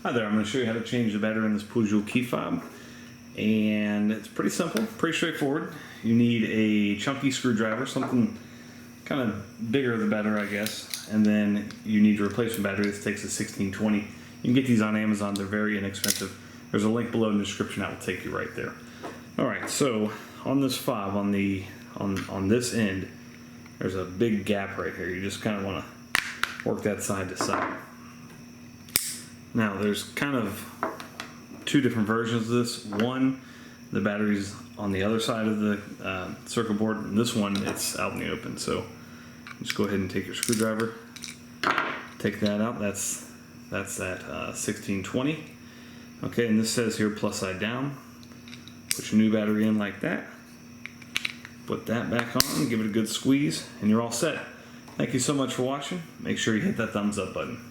Hi there, I'm going to show you how to change the battery in this Peugeot key fob. And it's pretty simple, pretty straightforward. You need a chunky screwdriver, something kind of bigger the better, I guess. And then you need a replacement battery. This takes a 1620. You can get these on Amazon, they're very inexpensive. There's a link below in the description that will take you right there. Alright, so on this fob, on this end, there's a big gap right here. You just kind of want to work that side to side. Now there's kind of two different versions of this. One, the battery's on the other side of the circuit board, and this one, it's out in the open. So just go ahead and take your screwdriver, take that out. That's that 1620. Okay, and this says here plus side down. Put your new battery in like that. Put that back on, give it a good squeeze, and you're all set. Thank you so much for watching. Make sure you hit that thumbs up button.